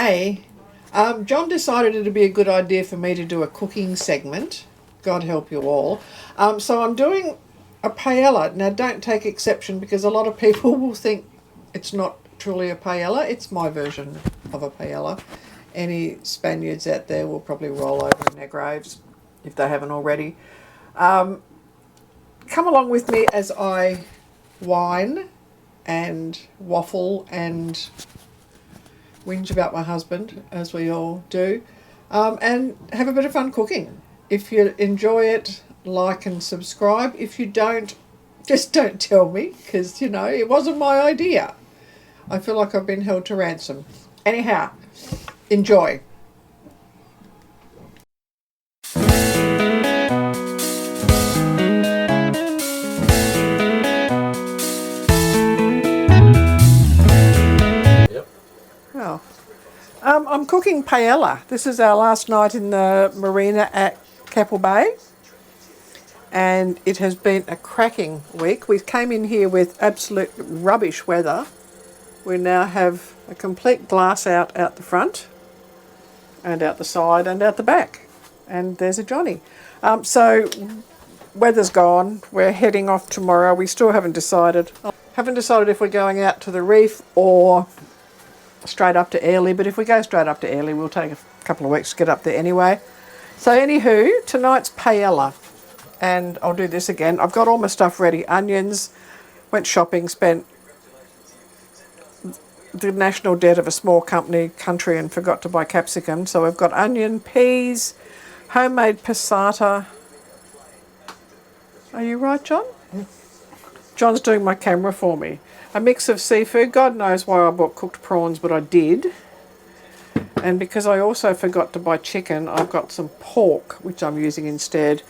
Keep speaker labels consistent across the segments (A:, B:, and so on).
A: Hey, John decided it'd be a good idea for me to do a cooking segment. God help you all. So I'm doing a paella. Now don't take exception because a lot of people will think it's not truly a paella. It's my version of a paella. Any Spaniards out there will probably roll over in their graves if they haven't already. Come along with me as I whine and waffle and whinge about my husband, as we all do, and have a bit of fun cooking. If you enjoy it, like and subscribe. If you don't, just don't tell me, because, you know, it wasn't my idea. I feel like I've been held to ransom. Anyhow, enjoy. Oh. I'm cooking paella. This is our last night in the Marina at Keppel Bay, and it has been a cracking week. We came in here with absolute rubbish weather. We now have a complete glass out the front and out the side and out the back, and there's a Johnny. So weather's gone. We're heading off tomorrow. We still haven't decided. If we're going out to the reef or straight up to Airlie, but if we go straight up to Airlie, we'll take a couple of weeks to get up there anyway. So anywho, tonight's paella, and I'll do this again. I've got all my stuff ready. Onions, went shopping, spent the national debt of a small country and forgot to buy capsicum. So I've got onion, peas, homemade passata. Are you right, John? John's doing my camera for me. A mix of seafood. God knows why I bought cooked prawns, but I did. And because I also forgot to buy chicken, I've got some pork, which I'm using instead.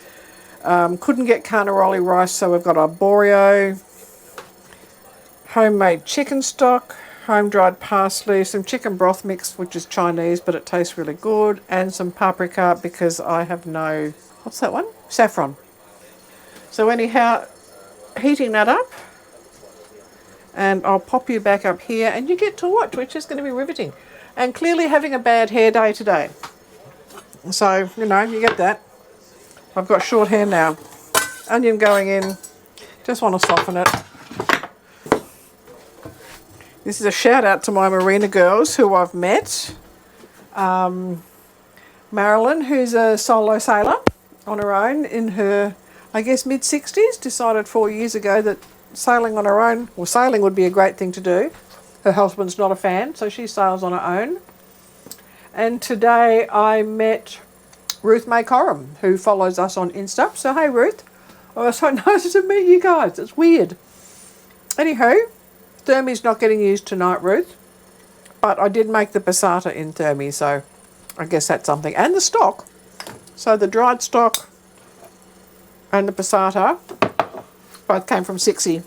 A: Couldn't get carnaroli rice, so we've got arborio, homemade chicken stock, home-dried parsley, some chicken broth mix, which is Chinese, but it tastes really good, and some paprika because I have no... What's that one? Saffron. So anyhow, heating that up, and I'll pop you back up here and you get to watch, which is going to be riveting. And clearly having a bad hair day today. So, you know, you get that. I've got short hair now. Onion going in. Just want to soften it. This is a shout out to my Marina girls who I've met. Marilyn, who's a solo sailor on her own in her, I guess, mid-60s, decided 4 years ago that sailing on her own, or sailing would be a great thing to do. Her husband's not a fan, so she sails on her own. And today I met Ruth May Coram, who follows us on Insta. So hey Ruth, oh, it's so nice to meet you guys. It's weird. Anywho, thermie's not getting used tonight, Ruth. But I did make the passata in thermie, so I guess that's something. And the stock. So the dried stock and the passata both came from Sixie.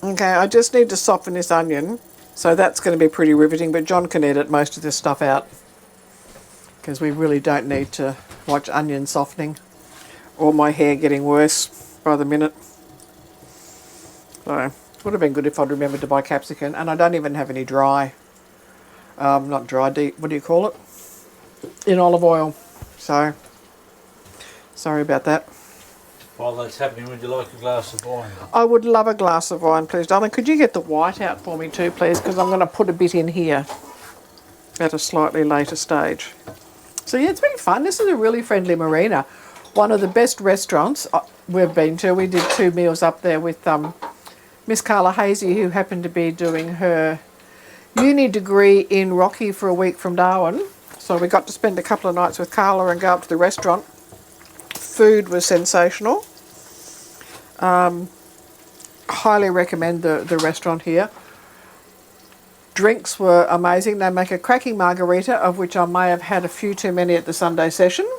A: Okay, I just need to soften this onion, so that's going to be pretty riveting, but John can edit most of this stuff out because we really don't need to watch onion softening or my hair getting worse by the minute. So, it would have been good if I'd remembered to buy capsicum, and I don't even have any dry, not dry, what do you call it? In olive oil. So, sorry about that.
B: While that's happening, would you like a glass of wine?
A: I would love a glass of wine, please, darling. Could you get the white out for me too, please? Because I'm going to put a bit in here at a slightly later stage. So yeah, it's been fun. This is a really friendly marina. One of the best restaurants we've been to. We did 2 meals up there with Miss Carla Hazy, who happened to be doing her uni degree in Rocky for a week from Darwin. So we got to spend a couple of nights with Carla and go up to the restaurant. Food was sensational. Highly recommend the restaurant here. Drinks were amazing. They make a cracking margarita, of which I may have had a few too many at the Sunday session,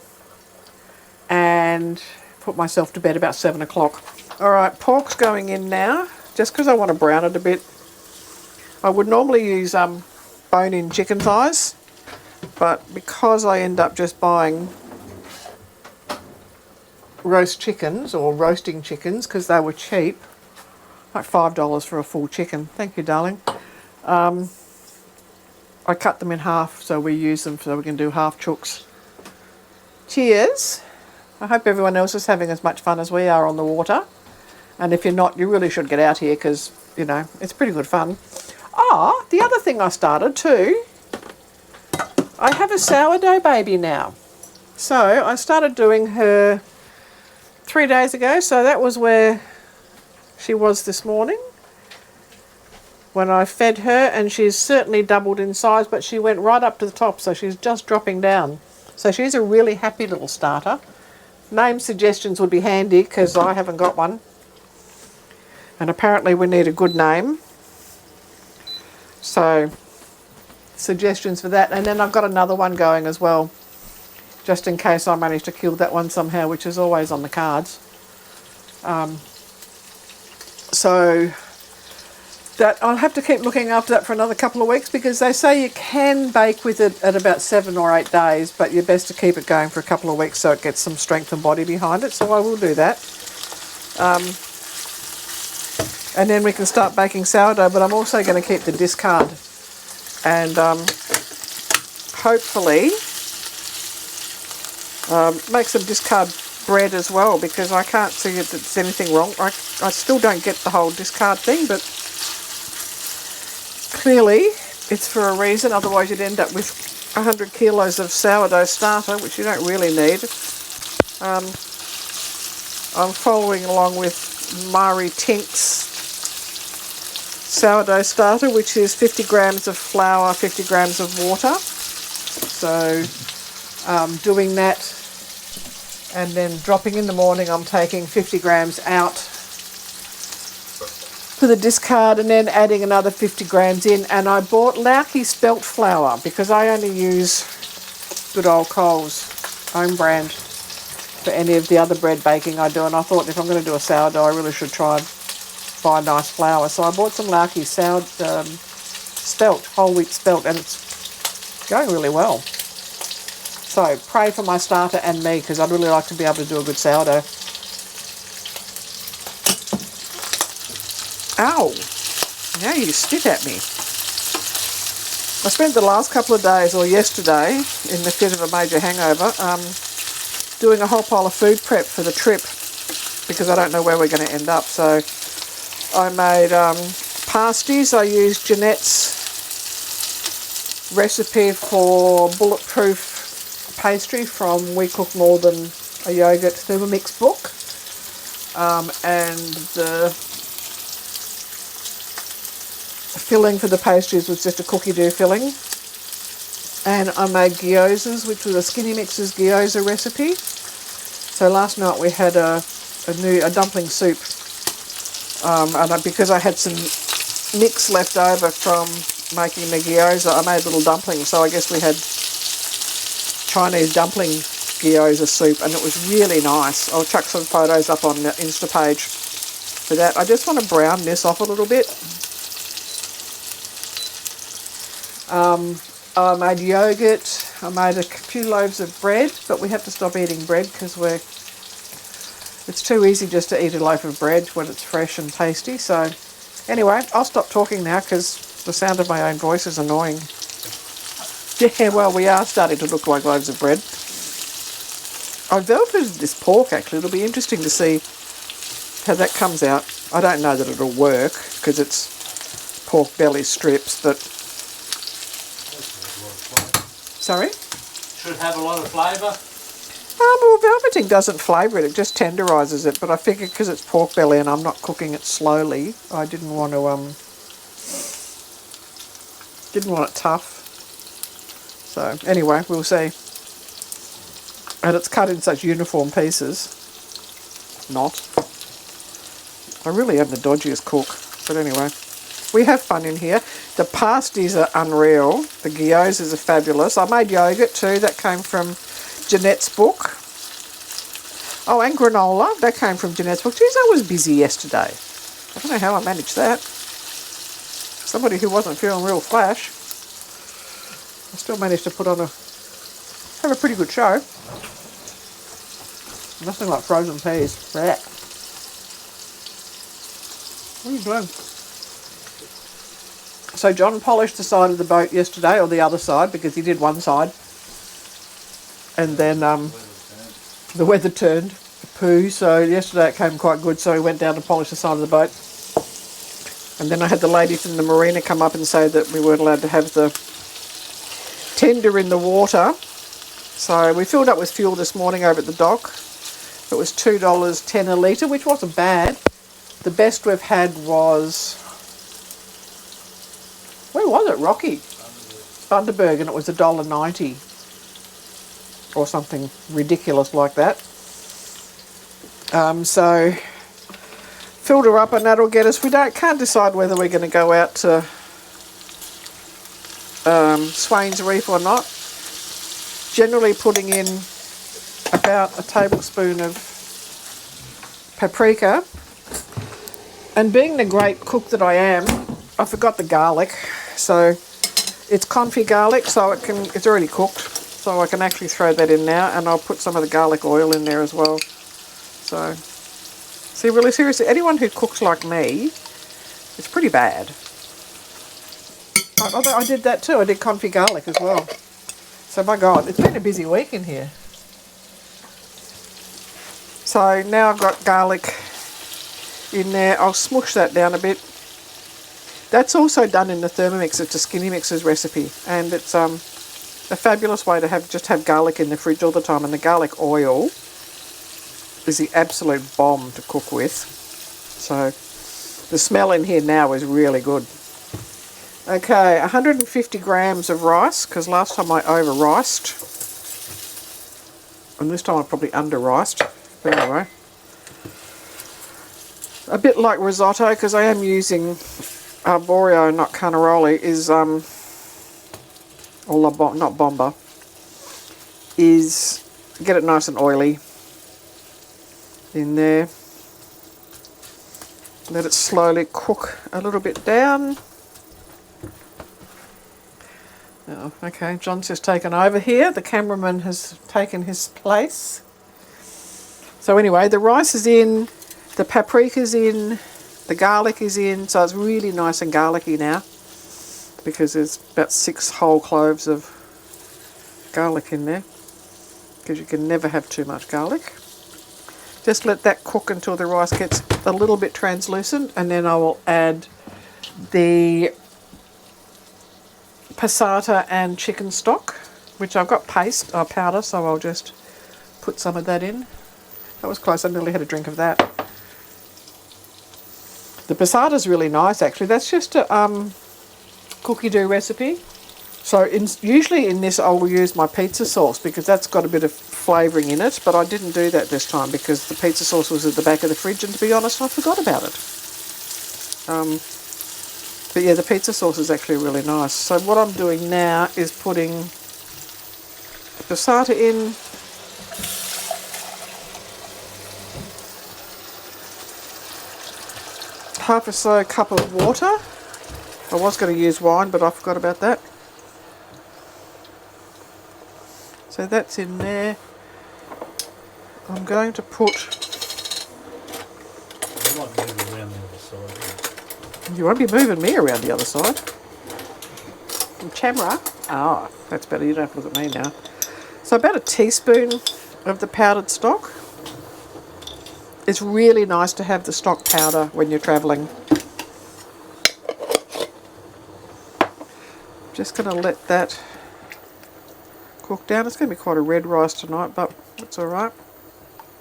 A: and put myself to bed about 7 o'clock. All right, pork's going in now, just because I want to brown it a bit. I would normally use bone-in chicken thighs, but because I end up just buying roast chickens or roasting chickens because they were cheap, like $5 for a full chicken. Thank you, darling. I cut them in half so we use them so we can do half chooks. Cheers. I hope everyone else is having as much fun as we are on the water. And if you're not, you really should get out here because, you know, it's pretty good fun. Oh, the other thing I started too, I have a sourdough baby now. So I started doing her 3 days ago. So that was where she was this morning when I fed her, and she's certainly doubled in size, but she went right up to the top, so she's just dropping down. So she's a really happy little starter. Name suggestions would be handy because I haven't got one. And apparently we need a good name. So suggestions for that. And then I've got another one going as well, just in case I manage to kill that one somehow, which is always on the cards. So that I'll have to keep looking after that for another couple of weeks, because they say you can bake with it at about 7 or 8 days, but you're best to keep it going for a couple of weeks so it gets some strength and body behind it. So I will do that. And then we can start baking sourdough, but I'm also going to keep the discard and hopefully make some discard bread as well, because I can't see that there's anything wrong. I still don't get the whole discard thing, but clearly it's for a reason. Otherwise you'd end up with 100 kilos of sourdough starter, which you don't really need. I'm following along with Mari Tink's sourdough starter, which is 50 grams of flour, 50 grams of water. So doing that, and then dropping in the morning, I'm taking 50 grams out for the discard, and then adding another 50 grams in. And I bought Lauki spelt flour because I only use good old Coles own brand for any of the other bread baking I do. And I thought if I'm going to do a sourdough, I really should try and buy nice flour. So I bought some Lauki spelt, whole wheat spelt, and it's going really well. So pray for my starter and me, because I'd really like to be able to do a good sourdough. Ow! Now you spit at me. I spent the last couple of days, or yesterday, in the fit of a major hangover, doing a whole pile of food prep for the trip, because I don't know where we're going to end up. So I made pasties. I used Jeanette's recipe for bulletproof pastry from We Cook More Than a Yogurt Thermomix book, and the filling for the pastries was just a cookie dough filling. And I made gyozas, which was a Skinny Mix's gyoza recipe. So last night we had a dumpling soup, and because I had some mix left over from making the gyoza, I made little dumplings. So I guess we had Chinese dumpling gyoza soup, and it was really nice. I'll chuck some photos up on the Insta page for that. I just want to brown this off a little bit. I made yogurt. I made a few loaves of bread, but we have to stop eating bread because it's too easy just to eat a loaf of bread when it's fresh and tasty. So anyway, I'll stop talking now because the sound of my own voice is annoying. Yeah, well, we are starting to look like loaves of bread. I velveted this pork, actually. It'll be interesting to see how that comes out. I don't know that it'll work because it's pork belly strips, but... Sorry?
B: Should have a lot of flavour.
A: Well, velveting doesn't flavour it, it just tenderises it, but I figured because it's pork belly and I'm not cooking it slowly, I didn't want to, didn't want it tough. So, anyway, we'll see. And it's cut in such uniform pieces. Not. I really am the dodgiest cook, but anyway. We have fun in here. The pasties are unreal. The gyozas are fabulous. I made yogurt too. That came from Jeanette's book. Oh, and granola. That came from Jeanette's book. Geez, I was busy yesterday. I don't know how I managed that. Somebody who wasn't feeling real flash. I still managed to have a pretty good show. Nothing like frozen peas. Blech. What are you doing? So So John polished the side of the boat yesterday, or the other side, because he did one side. And then the weather turned poo, so yesterday it came quite good, so he went down to polish the side of the boat. And then I had the lady from the Marina come up and say that we weren't allowed to have the tender in the water. So we filled up with fuel this morning over at the dock. It was $2.10 a litre, which wasn't bad. The best we've had was... Where was it? Rocky? Bundaberg, and it was $1.90. Or something ridiculous like that. So filled her up, and that'll get us. Can't decide whether we're going to go out to Swains Reef or not. Generally putting in about a tablespoon of paprika. And being the great cook that I am, I forgot the garlic. So it's confit garlic, so it's already cooked. So I can actually throw that in now, and I'll put some of the garlic oil in there as well. So, see, really seriously, anyone who cooks like me, it's pretty bad. Although I did that too, I did confit garlic as well. So my God, it's been a busy week in here. So now I've got garlic in there. I'll smush that down a bit. That's also done in the Thermomix. It's a Skinny Mixers recipe, and it's a fabulous way to have garlic in the fridge all the time. And the garlic oil is the absolute bomb to cook with. So the smell in here now is really good. Okay, 150 grams of rice, because last time I over-riced, and this time I probably under-riced. But anyway, a bit like risotto, because I am using arborio, not cannaroli, is not bomba, is get it nice and oily in there. Let it slowly cook a little bit down. Oh, okay, John's just taken over here. The cameraman has taken his place. So anyway, the rice is in, the paprika's in, the garlic is in, so it's really nice and garlicky now, because there's about 6 whole cloves of garlic in there, because you can never have too much garlic. Just let that cook until the rice gets a little bit translucent, and then I will add the passata and chicken stock, which I've got powder, so I'll just put some of that in. That was close, I nearly had a drink of that. The passata's really nice actually. That's just a cookie dough recipe. So usually in this I will use my pizza sauce, because that's got a bit of flavouring in it, but I didn't do that this time because the pizza sauce was at the back of the fridge, and to be honest I forgot about it. But yeah, the pizza sauce is actually really nice. So what I'm doing now is putting passata in, half a so cup of water. I was going to use wine, but I forgot about that. So that's in there. I'm going to put...
B: You might move around the other side.
A: You won't be moving me around the other side. Camera. Ah, that's better. You don't have to look at me now. So about a teaspoon of the powdered stock. It's really nice to have the stock powder when you're travelling. Just going to let that cook down. It's going to be quite a red rice tonight, but it's alright.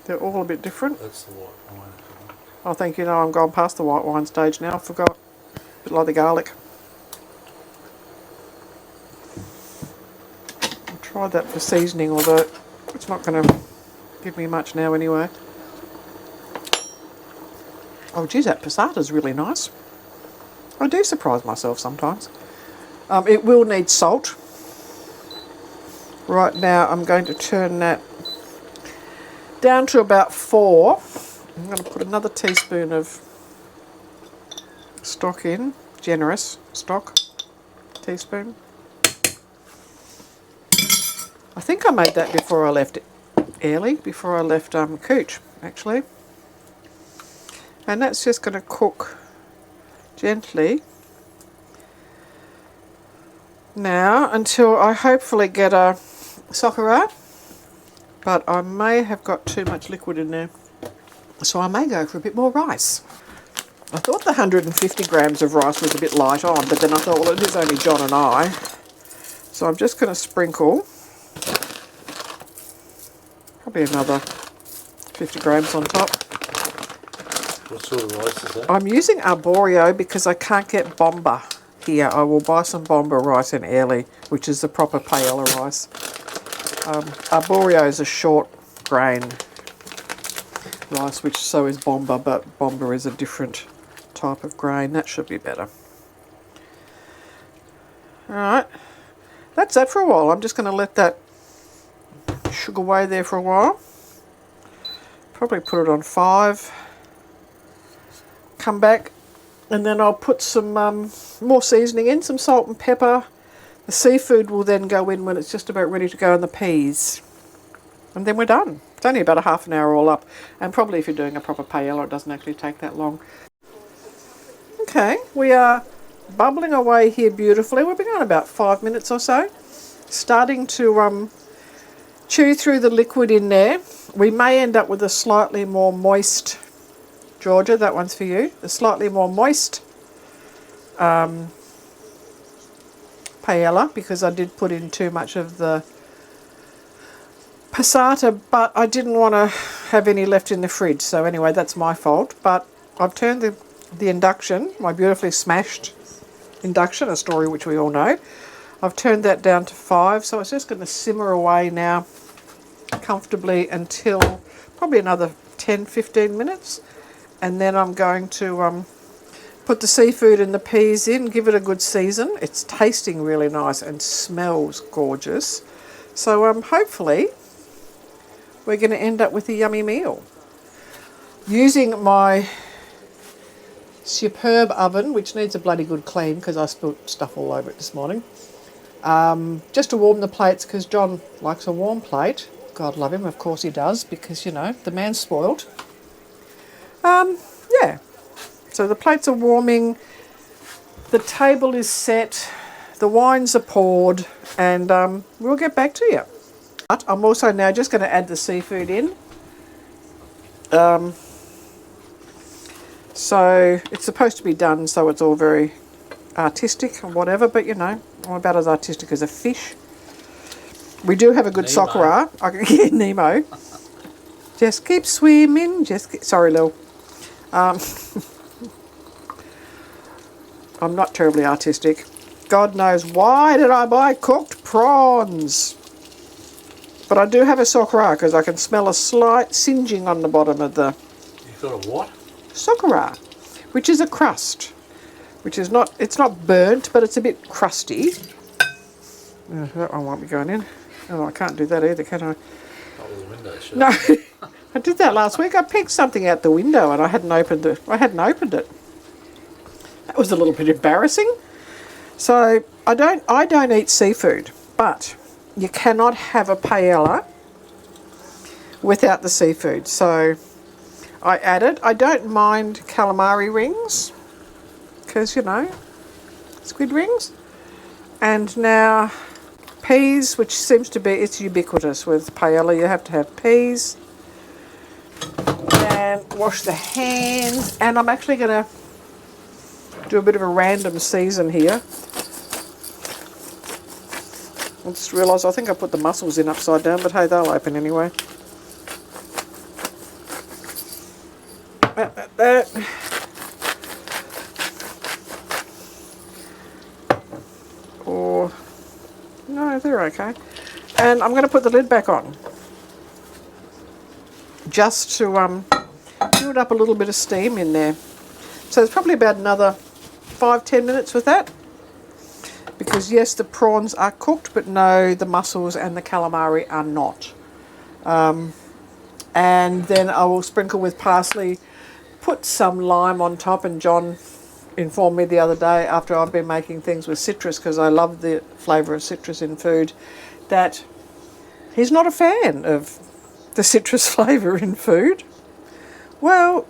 A: They're all a bit different.
B: That's the white wine.
A: I think, you know, I'm going past the white wine stage now. I forgot. A bit like the garlic. I'll try that for seasoning, although it's not going to give me much now anyway. Oh geez, that passata's really nice. I do surprise myself sometimes. It will need salt. Right now I'm going to turn that down to about 4. I'm going to put another teaspoon of stock in, generous stock, teaspoon. I think I made that before I left before I left Cooch actually. And that's just going to cook gently now until I hopefully get a Sourdough, but I may have got too much liquid in there, so I may go for a bit more rice. I thought the 150 grams of rice was a bit light on, but then I thought, well, it is only John and I, so I'm just going to sprinkle probably another 50 grams on top.
B: What sort of rice is that?
A: I'm using arborio because I can't get bomba here. I will buy some bomba rice in Airlie, which is the proper paella rice. Arborio is a short grain rice, which so is bomba, but bomba is a different type of grain. That should be better. Alright, that's that for a while. I'm just going to let that sugar away there for a while. Probably put it on 5. Come back and then I'll put some more seasoning in, some salt and pepper. The seafood will then go in when it's just about ready to go, and the peas. And then we're done. It's only about a half an hour all up, and probably if you're doing a proper paella it doesn't actually take that long. Okay, we are bubbling away here beautifully. We've been on about 5 minutes or so. Starting to chew through the liquid in there. We may end up with a slightly more moist, Georgia, that one's for you, a slightly more moist paella, because I did put in too much of the passata, but I didn't want to have any left in the fridge, so anyway, that's my fault. But I've turned the induction, my beautifully smashed induction, a story which we all know, I've turned that down to 5, so it's just going to simmer away now comfortably until probably another 10-15 minutes, and then I'm going to put the seafood and the peas in, give it a good season. It's tasting really nice and smells gorgeous, so hopefully we're going to end up with a yummy meal. Using my superb oven, which needs a bloody good clean because I spilled stuff all over it this morning, just to warm the plates, because John likes a warm plate. God love him, of course he does, because, you know, the man's spoiled. Yeah, so the plates are warming, the table is set, the wines are poured, and we'll get back to you. But I'm also now just going to add the seafood in. So it's supposed to be done so it's all very artistic or whatever, but you know, I'm about as artistic as a fish. We do have a good Sourdough. Yeah, Nemo. Just keep swimming. Sorry, Lil. I'm not terribly artistic. God knows why did I buy cooked prawns? But I do have a Sourdough because I can smell a slight singeing on the bottom of the...
B: You've got a what?
A: Sourdough, which is a crust, which is not, it's not burnt, but it's a bit crusty. That one won't be going in. Oh, I can't do that either, can I?
B: Not with the window shut.
A: No, I did that last week. I picked something out the window and I hadn't opened it. That was a little bit embarrassing. So I don't eat seafood, but you cannot have a paella without the seafood. So I added, I don't mind calamari rings, because, you know, squid rings. And now peas, which seems to be, it's ubiquitous with paella, you have to have peas. And wash the hands. And I'm actually going to do a bit of a random season here. I just realised I think I put the mussels in upside down, but hey, they'll open anyway. That. Or, no, they're okay. And I'm going to put the lid back on, just to build up a little bit of steam in there. So it's probably about another 5-10 minutes with that, because yes, the prawns are cooked, but no, the mussels and the calamari are not. And then I will sprinkle with parsley, put some lime on top, and John informed me the other day, after I've been making things with citrus, because I love the flavour of citrus in food, that he's not a fan of the citrus flavour in food. Well,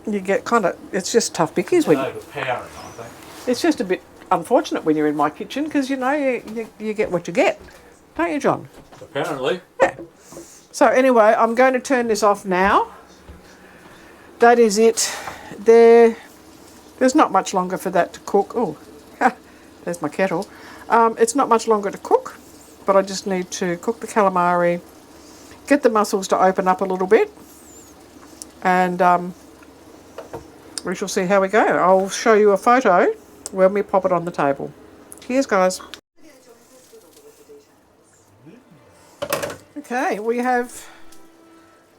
A: you get kind of, it's just tough bickies when
B: Power, aren't they?
A: it's just a bit, unfortunate when you're in my kitchen because, you know, you get what you get. Don't you, John?
B: Apparently.
A: Yeah. So anyway, I'm going to turn this off now. That is it. There's not much longer for that to cook. Oh, there's my kettle. It's not much longer to cook, but I just need to cook the calamari, get the mussels to open up a little bit, and we shall see how we go. I'll show you a photo when we pop it on the table. Cheers, guys. Okay, we have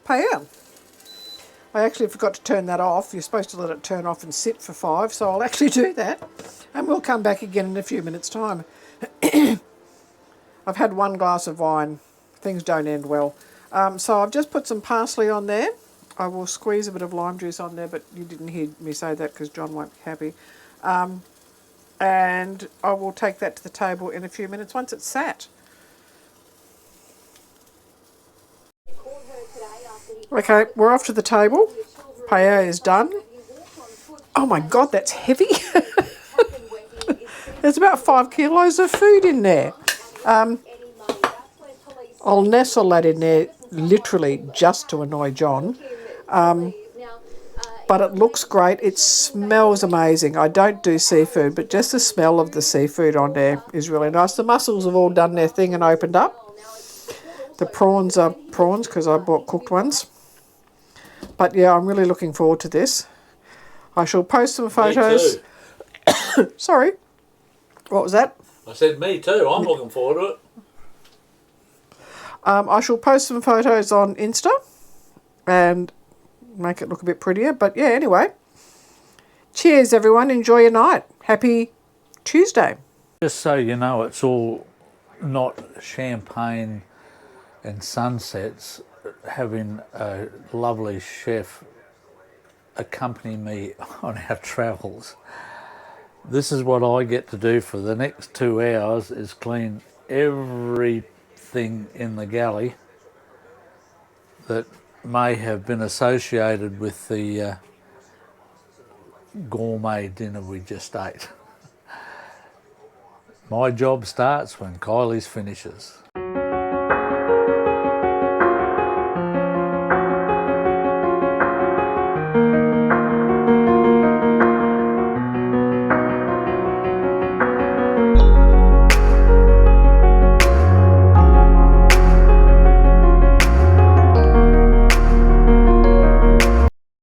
A: paella. I actually forgot to turn that off. You're supposed to let it turn off and sit for 5, so I'll actually do that. And we'll come back again in a few minutes' time. I've had 1 glass of wine. Things don't end well. So I've just put some parsley on there. I will squeeze a bit of lime juice on there, but you didn't hear me say that because John won't be happy. And I will take that to the table in a few minutes once it's sat. Okay, we're off to the table. Paella is done. Oh my God, that's heavy. There's about 5 kilos of food in there. I'll nestle that in there literally just to annoy John. But it looks great. It smells amazing. I don't do seafood, but just the smell of the seafood on there is really nice. The mussels have all done their thing and opened up. The prawns are prawns because I bought cooked ones. But yeah, I'm really looking forward to this. I shall post some photos.
B: Me too.
A: Sorry. What was that?
B: I said me too. I'm looking forward to it.
A: I shall post some photos on Insta and make it look a bit prettier. But yeah, anyway. Cheers, everyone. Enjoy your night. Happy Tuesday.
B: Just so you know, it's all not champagne and sunsets. Having a lovely chef accompany me on our travels. This is what I get to do for the next 2 hours, is clean everything in the galley that may have been associated with the gourmet dinner we just ate. My job starts when Kylie's finishes.